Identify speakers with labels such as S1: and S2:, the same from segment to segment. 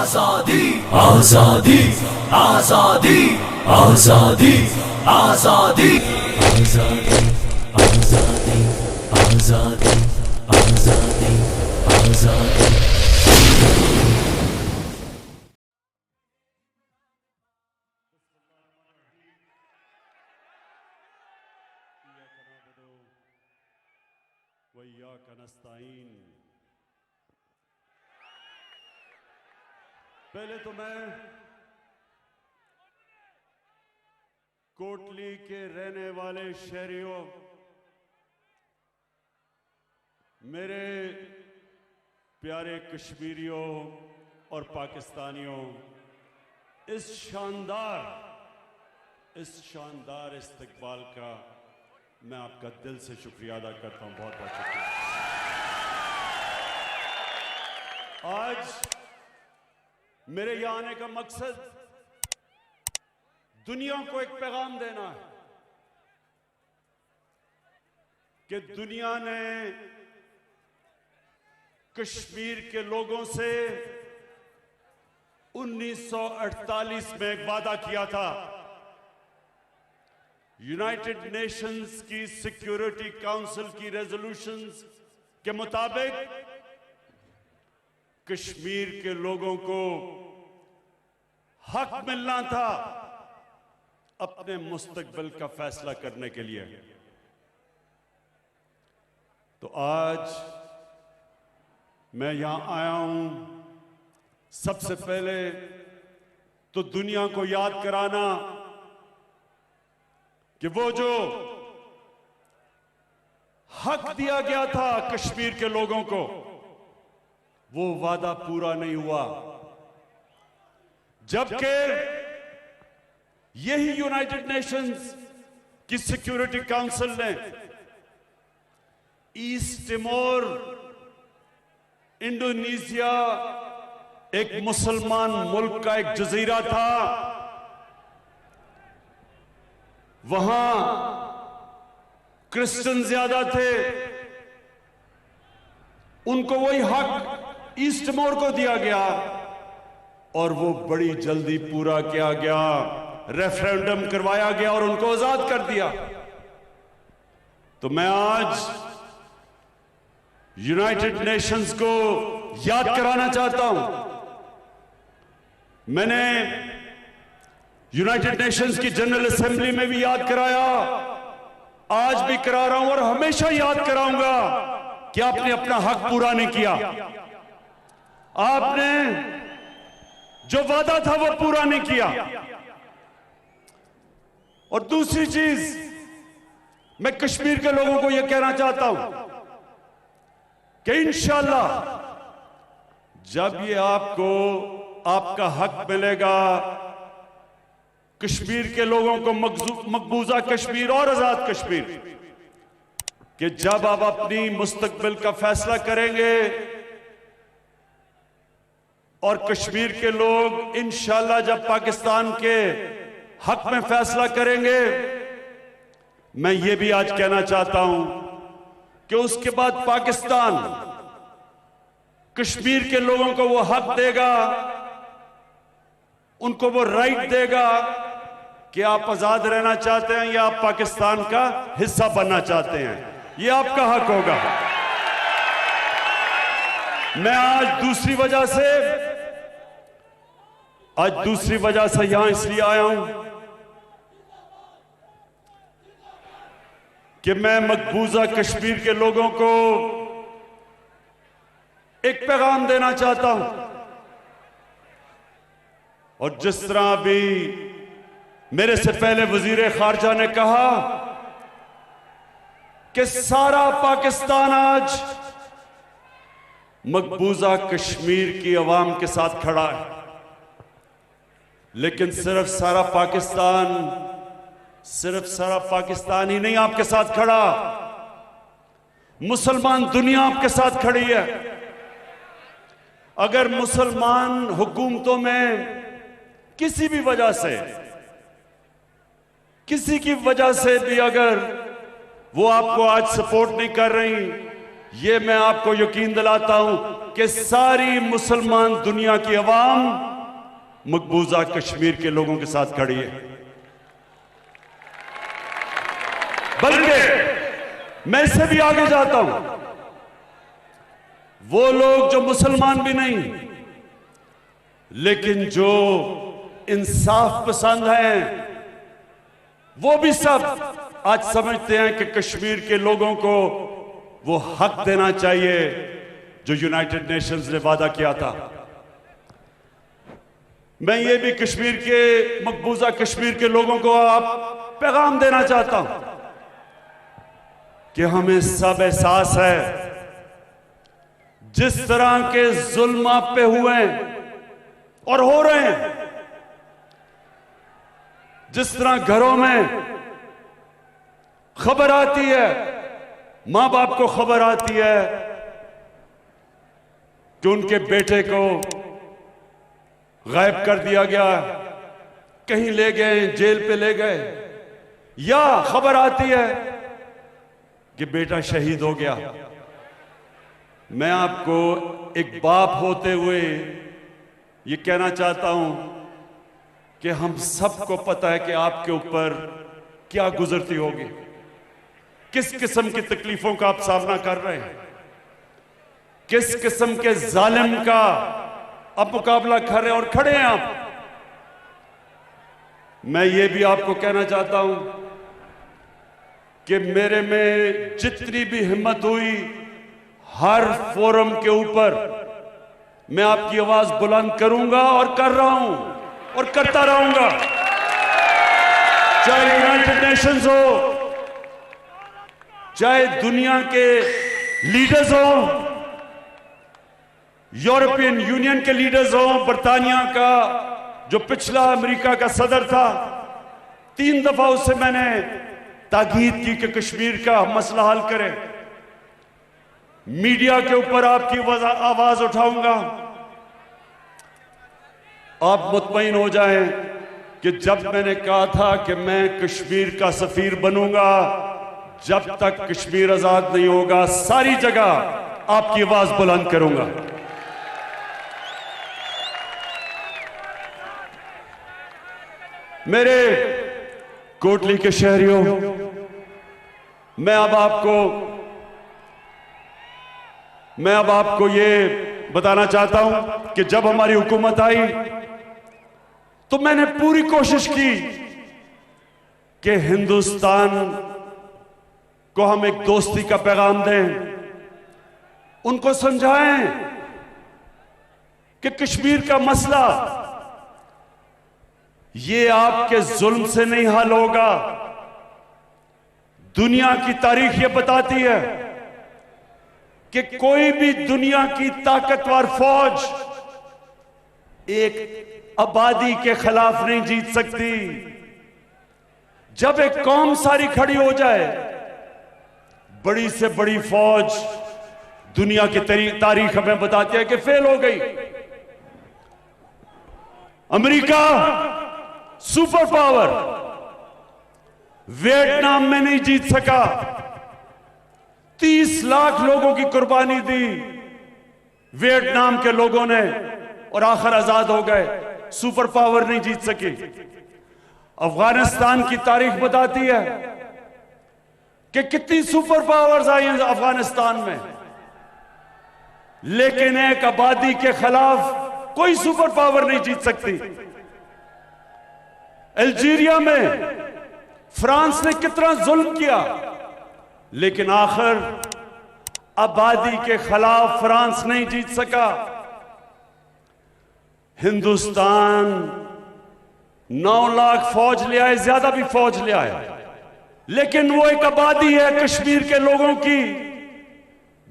S1: आजादी आजादी आजादी आजादी आजादी आजादी आजादी आजादी आजादी आजादी।
S2: पहले तो मैं कोटली के रहने वाले शहरियों, मेरे प्यारे कश्मीरियों और पाकिस्तानियों, इस शानदार इस्तकबाल का मैं आपका दिल से शुक्रिया अदा करता हूं। बहुत बहुत शुक्रिया। आज मेरे यहां आने का मकसद दुनिया को एक पैगाम देना है कि दुनिया ने कश्मीर के लोगों से 1948 में एक वादा किया था। यूनाइटेड नेशंस की सिक्योरिटी काउंसिल की रेजोल्यूशंस के मुताबिक कश्मीर के लोगों को हक मिलना था अपने मुस्तकबिल का फैसला करने के लिए। तो आज मैं यहां आया हूं सबसे पहले तो दुनिया को याद कराना कि वो जो हक दिया गया था कश्मीर के लोगों को, वो वादा पूरा नहीं हुआ। जबकि यही यूनाइटेड नेशंस की सिक्योरिटी काउंसिल ने ईस्ट तिमोर, इंडोनेशिया, एक मुसलमान मुल्क का एक जजीरा था, वहां क्रिश्चियन ज्यादा थे, उनको वही हक ईस्ट तिमोर को दिया गया और वो बड़ी जल्दी पूरा किया गया। रेफरेंडम करवाया गया और उनको आजाद कर दिया। तो मैं आज यूनाइटेड नेशंस को याद कराना चाहता हूं। मैंने यूनाइटेड नेशंस की जनरल असेंबली में भी याद कराया, आज भी करा रहा हूं और हमेशा याद कराऊंगा कि आपने अपना हक पूरा नहीं किया। आपने जो वादा था वो पूरा नहीं किया। और दूसरी चीज, मैं कश्मीर के लोगों को यह कहना चाहता हूं कि इंशाअल्लाह जब ये आपको आपका हक मिलेगा, कश्मीर के लोगों को मकबूजा कश्मीर और आजाद कश्मीर, कि जब आप अपनी मुस्तकबिल का फैसला करेंगे और कश्मीर के लोग इंशाअल्लाह जब पाकिस्तान के हक में फैसला करेंगे, मैं ये भी आज कहना चाहता हूं कि उसके बाद पाकिस्तान कश्मीर के लोगों को वो हक देगा, उनको वो राइट देगा कि आप आजाद रहना चाहते हैं या आप पाकिस्तान का हिस्सा बनना चाहते हैं। ये आपका हक होगा। मैं आज दूसरी वजह से यहां इसलिए आया हूं कि मैं मकबूजा कश्मीर के लोगों को एक पैगाम देना चाहता हूं। और जिस तरह अभी मेरे से पहले वजीर खारजा ने कहा कि सारा पाकिस्तान आज मकबूजा कश्मीर की अवाम के साथ खड़ा है, लेकिन सिर्फ सारा पाकिस्तान ही नहीं आपके साथ खड़ा, मुसलमान दुनिया आपके साथ खड़ी है। अगर मुसलमान हुकूमतों में किसी की वजह से भी अगर वो आपको आज सपोर्ट नहीं कर रही, ये मैं आपको यकीन दिलाता हूं कि सारी मुसलमान दुनिया की अवाम मकबूजा कश्मीर के लोगों के साथ खड़ी है। बल्कि मैं इससे भी आगे जाता हूं, वो लोग जो मुसलमान भी नहीं लेकिन जो इंसाफ पसंद हैं, वो भी सब आज समझते हैं कि कश्मीर के लोगों को वो हक देना चाहिए जो यूनाइटेड नेशंस ने वादा किया था। मैं ये भी कश्मीर के मकबूजा कश्मीर के लोगों को आप पैगाम देना चाहता हूं कि हमें सब एहसास है जिस तरह के जुल्म आप पे हुए और हो रहे हैं, जिस तरह घरों में खबर आती है, मां बाप को खबर आती है कि उनके बेटे को गायब कर दिया गया, कहीं ले गए, जेल पे ले गए, या खबर आती है कि बेटा शहीद हो गया। मैं आपको एक बाप होते हुए ये कहना चाहता हूं कि हम सबको पता है कि आपके ऊपर क्या गुजरती होगी, किस किस्म की तकलीफों का आप सामना कर रहे हैं, किस किस्म के जालिम का आप मुकाबला कर रहे हैं और खड़े हैं आप। मैं ये भी आपको कहना चाहता हूं कि मेरे में जितनी भी हिम्मत हुई, हर फोरम के ऊपर मैं आपकी आवाज बुलंद करूंगा और कर रहा हूं और करता रहूंगा, चाहे यूनाइटेड नेशंस हो, चाहे दुनिया के लीडर्स हो, यूरोपियन यूनियन के लीडर्स हो, बरतानिया का जो पिछला अमेरिका का सदर था, 3 दफा उससे मैंने ताकीद की कि कश्मीर का मसला हल करें। मीडिया के ऊपर आपकी आवाज उठाऊंगा। आप मुतमईन हो जाएं कि जब मैंने कहा था कि मैं कश्मीर का सफीर बनूंगा, जब तक कश्मीर आजाद नहीं होगा सारी जगह आपकी आवाज बुलंद करूंगा। मेरे कोटली के शहरियों, मैं अब आपको ये बताना चाहता हूं कि जब हमारी हुकूमत आई तो मैंने पूरी कोशिश की कि हिंदुस्तान को हम एक दोस्ती का पैगाम दें, उनको समझाएं कि कश्मीर का मसला ये आपके जुल्म से नहीं हल होगा। दुनिया की तारीख ये बताती है कि कोई भी दुनिया की ताकतवर फौज एक आबादी के खिलाफ नहीं जीत सकती। जब एक कौम सारी खड़ी हो जाए, बड़ी से बड़ी फौज दुनिया की तारीख हमें बताती है कि फेल हो गई। अमेरिका सुपर पावर वियतनाम में नहीं जीत सका, 30 लाख लोगों की कुर्बानी दी वियतनाम के लोगों ने और आखिर आजाद हो गए। सुपर पावर नहीं जीत सकी। अफगानिस्तान की तारीख बताती है कि कितनी सुपर पावर्स आई हैं अफगानिस्तान में, लेकिन एक आबादी के खिलाफ कोई सुपर पावर नहीं जीत सकती। अल्जीरिया में फ्रांस ने कितना जुल्म किया, लेकिन आखिर आबादी के खिलाफ फ्रांस नहीं जीत सका। हिंदुस्तान 9 लाख फौज ले आए, ज्यादा भी फौज ले आए, लेकिन वो एक आबादी है कश्मीर के लोगों की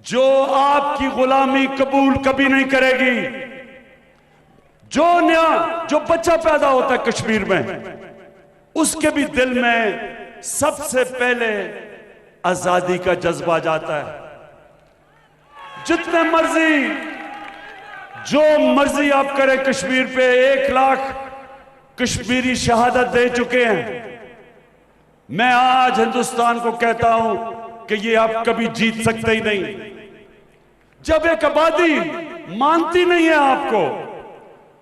S2: जो आपकी गुलामी कबूल कभी नहीं करेगी। जो बच्चा पैदा होता है कश्मीर में, उसके भी दिल में सबसे पहले आजादी का जज्बा जाता है। जितने मर्जी जो मर्जी आप करें कश्मीर पे, 1 लाख कश्मीरी शहादत दे चुके हैं। मैं आज हिंदुस्तान को कहता हूं कि ये आप कभी जीत सकते ही नहीं। जब एक आबादी मानती नहीं है आपको।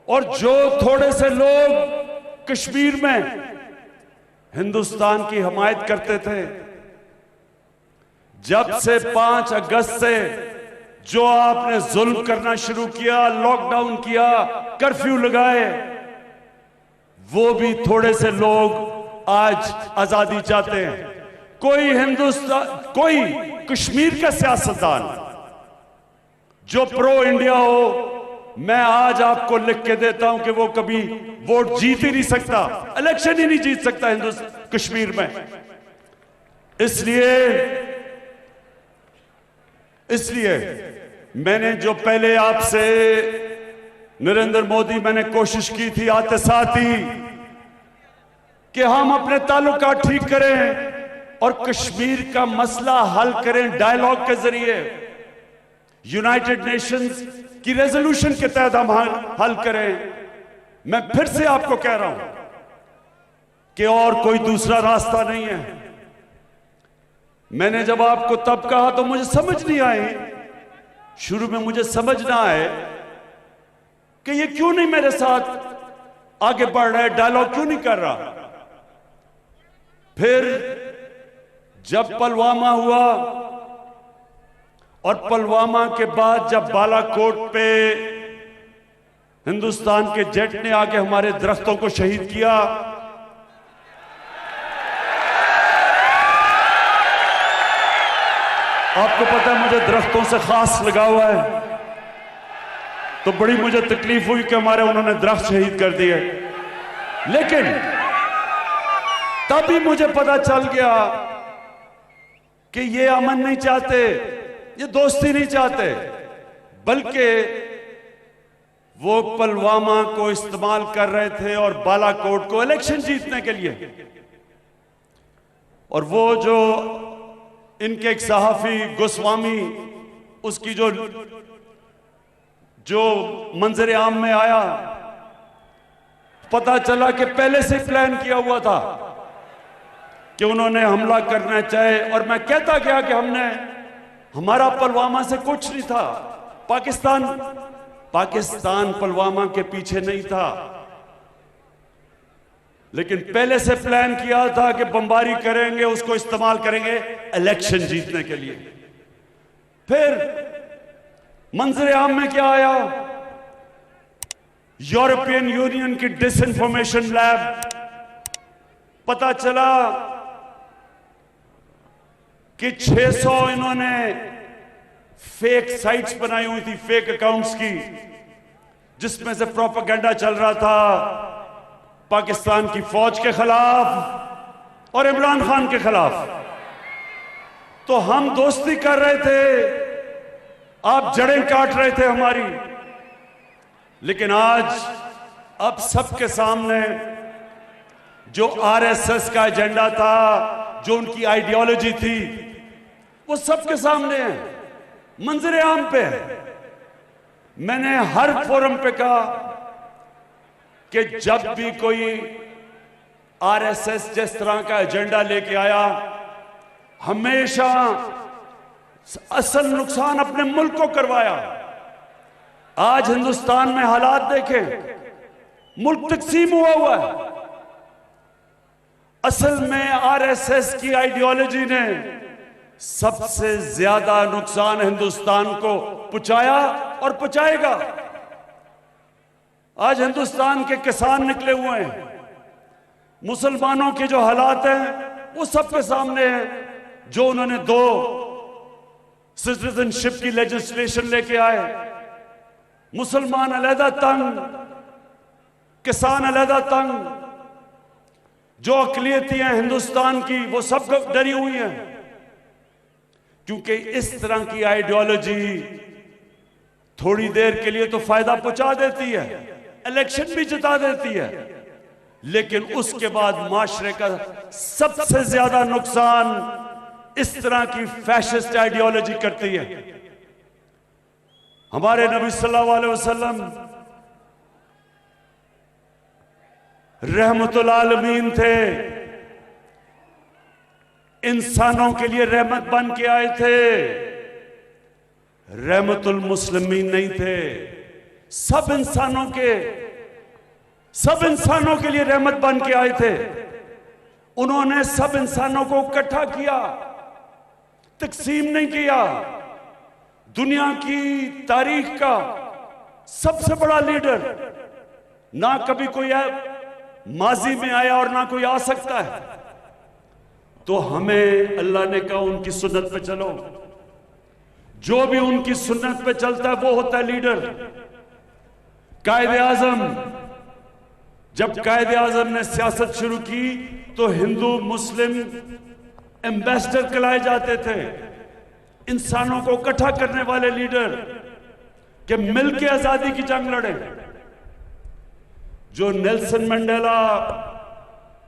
S2: और जो थोड़े से लोग कश्मीर में हिंदुस्तान की हिमायत करते थे, जब से 5 अगस्त से जो आपने जुल्म करना शुरू किया, लॉकडाउन किया, कर्फ्यू लगाए, वो भी थोड़े से लोग आज आजादी चाहते हैं। कोई हिंदुस्तान, कोई कश्मीर का सियासतदान जो प्रो इंडिया हो, मैं आज आपको लिख के देता हूं कि वो कभी वोट जीत ही नहीं सकता, इलेक्शन ही नहीं जीत सकता हिंदुस्तान कश्मीर में। इसलिए मैंने जो पहले आपसे नरेंद्र मोदी, मैंने कोशिश की थी आते साथ ही कि हम अपने ताल्लुकात ठीक करें और कश्मीर का मसला हल करें डायलॉग के जरिए, यूनाइटेड नेशंस की रेजोल्यूशन के तहत हम हल करें। मैं फिर से आपको कह रहा हूं कि और कोई दूसरा रास्ता नहीं है। मैंने जब आपको तब कहा तो मुझे समझ नहीं आई, शुरू में मुझे समझ ना आए कि ये क्यों नहीं मेरे साथ आगे बढ़ रहा है, डायलॉग क्यों नहीं कर रहा। फिर जब पुलवामा हुआ और पुलवामा के बाद जब बालाकोट पे हिंदुस्तान के जेट ने आके हमारे दरख्तों को शहीद किया, आपको पता है मुझे दरख्तों से खास लगा हुआ है, तो बड़ी मुझे तकलीफ हुई कि हमारे उन्होंने दरख्त शहीद कर दिए। लेकिन तभी मुझे पता चल गया कि ये अमन नहीं चाहते, ये दोस्ती नहीं चाहते, बल्कि वो पुलवामा को इस्तेमाल कर रहे थे और बालाकोट को इलेक्शन जीतने के लिए। और वो जो इनके एक सहाफी गोस्वामी, उसकी जो मंजर आम में आया, पता चला कि पहले से प्लान किया हुआ था कि उन्होंने हमला करना चाहे। और मैं कहता गया कि हमारा पुलवामा से कुछ नहीं था, पाकिस्तान पुलवामा के पीछे नहीं था, लेकिन पहले से प्लान किया था कि बमबारी करेंगे, उसको इस्तेमाल करेंगे इलेक्शन जीतने के लिए। फिर मंजर आम में क्या आया, यूरोपियन यूनियन की डिसइंफॉर्मेशन लैब, पता चला कि 600 इन्होंने फेक साइट्स बनाई हुई थी, फेक अकाउंट्स की, जिसमें से प्रोपेगेंडा चल रहा था पाकिस्तान की फौज के खिलाफ और इमरान खान के खिलाफ। तो हम दोस्ती कर रहे थे, आप जड़ें काट रहे थे हमारी। लेकिन आज अब सबके सामने जो आरएसएस का एजेंडा था, जो उनकी आइडियोलॉजी थी, वो सबके सामने है, मंजर आम पे है। मैंने हर फोरम पे कहा कि जब भी कोई आरएसएस जिस तरह का एजेंडा लेके आया, हमेशा असल नुकसान अपने मुल्क को करवाया। आज हिंदुस्तान में हालात देखें, मुल्क तकसीम हुआ है। असल में आरएसएस की आइडियोलॉजी ने सबसे ज्यादा नुकसान हिंदुस्तान को पहुंचाया और पहुंचाएगा। आज हिंदुस्तान के किसान निकले हुए हैं, मुसलमानों के जो हालात हैं वो सबके सामने हैं। जो उन्होंने 2 सिटीजनशिप की लेजिस्लेशन लेके आए, मुसलमान अलहदा तंग, किसान अलहदा तंग, जो अकलियतें हैं हिंदुस्तान की वो सब डरी हुई हैं, क्योंकि इस तरह की आइडियोलॉजी थोड़ी देर के लिए तो फायदा पहुंचा देती है, इलेक्शन भी जिता देती है, लेकिन उसके बाद माशरे का सबसे ज्यादा नुकसान इस तरह की फैशिस्ट आइडियोलॉजी करती है। हमारे नबी सल्लल्लाहु अलैहि वसल्लम रहमतुल आलमीन थे, इंसानों के लिए रहमत बन के आए थे, रहमतुल मुस्लिमीन नहीं थे, सब इंसानों के लिए रहमत बन के आए थे। उन्होंने सब इंसानों को इकट्ठा किया, तकसीम नहीं किया। दुनिया की तारीख का सबसे बड़ा लीडर, ना कभी कोई माजी में आया और ना कोई आ सकता है। तो हमें अल्लाह ने कहा उनकी सुन्नत पे चलो, जो भी उनकी सुन्नत पे चलता है वो होता है लीडर। कायदे आजम, जब कायदे आजम ने सियासत शुरू की तो हिंदू मुस्लिम एम्बेसडर कहलाए जाते थे, इंसानों को इकट्ठा करने वाले लीडर कि मिलकर आजादी की जंग लड़े। जो नेल्सन मंडेला,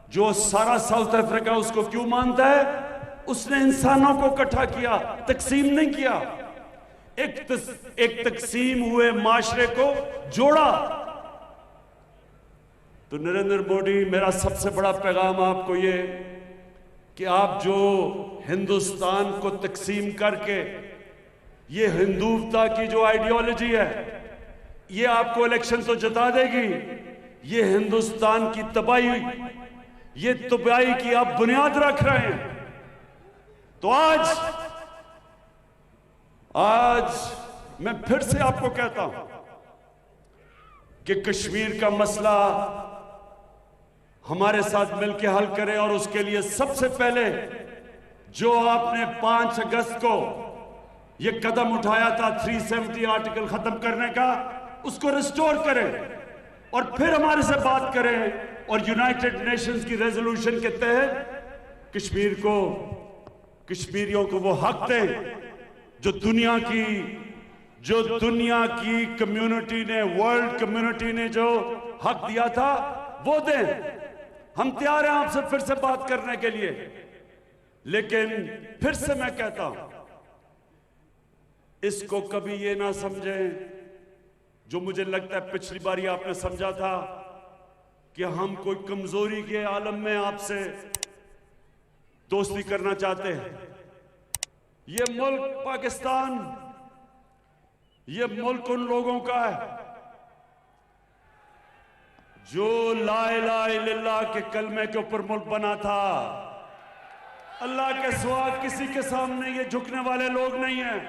S2: जो सारा साउथ अफ्रीका उसको क्यों मानता है, उसने इंसानों को इकट्ठा किया, तकसीम नहीं किया। एक तकसीम हुए माशरे को जोड़ा। तो नरेंद्र मोदी, मेरा सबसे बड़ा पैगाम आपको ये कि आप जो हिंदुस्तान को तकसीम करके, ये हिंदुत्व की जो आइडियोलॉजी है, ये आपको इलेक्शन तो जिता देगी, ये हिंदुस्तान की तबाही, ये तबाही की आप बुनियाद रख रहे हैं। तो आज मैं फिर से आपको कहता हूं कि कश्मीर का मसला हमारे साथ मिलकर हल करें। और उसके लिए सबसे पहले जो आपने 5 अगस्त को ये कदम उठाया था 370 आर्टिकल खत्म करने का, उसको रिस्टोर करें और फिर हमारे से बात करें और यूनाइटेड नेशंस की रेजोल्यूशन के तहत कश्मीरियों को वो हक दें जो दुनिया की कम्युनिटी ने, वर्ल्ड कम्युनिटी ने जो हक दिया था वो दें। हम तैयार हैं आपसे फिर से बात करने के लिए। लेकिन फिर से मैं कहता हूं, इसको कभी ये ना समझें जो मुझे लगता है पिछली बारी आपने समझा था कि हम कोई कमजोरी के आलम में आपसे दोस्ती करना चाहते हैं। ये मुल्क पाकिस्तान, ये मुल्क उन लोगों का है जो ला इलाहा इल्लल्लाह के कलमे के ऊपर मुल्क बना था। अल्लाह के सिवा किसी के सामने ये झुकने वाले लोग नहीं हैं।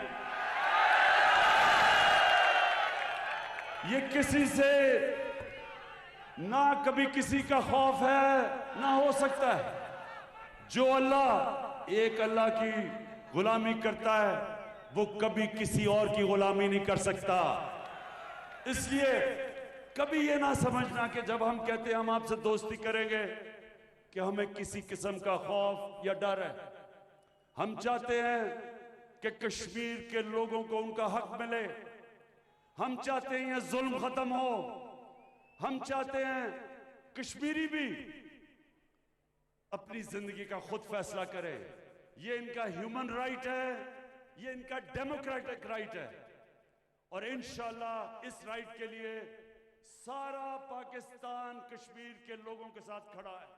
S2: ये किसी से ना कभी किसी का खौफ है ना हो सकता है। जो एक अल्लाह की गुलामी करता है वो कभी किसी और की गुलामी नहीं कर सकता। इसलिए कभी ये ना समझना कि जब हम कहते हैं हम आपसे दोस्ती करेंगे कि हमें किसी किस्म का खौफ या डर है। हम चाहते हैं कि कश्मीर के लोगों को उनका हक मिले। हम चाहते हैं ये जुल्म खत्म हो। हम चाहते हैं कश्मीरी भी अपनी जिंदगी का खुद फैसला करें। ये इनका ह्यूमन राइट है, ये इनका डेमोक्रेटिक राइट है। और इंशाअल्लाह इस राइट के लिए सारा पाकिस्तान कश्मीर के लोगों के साथ खड़ा है।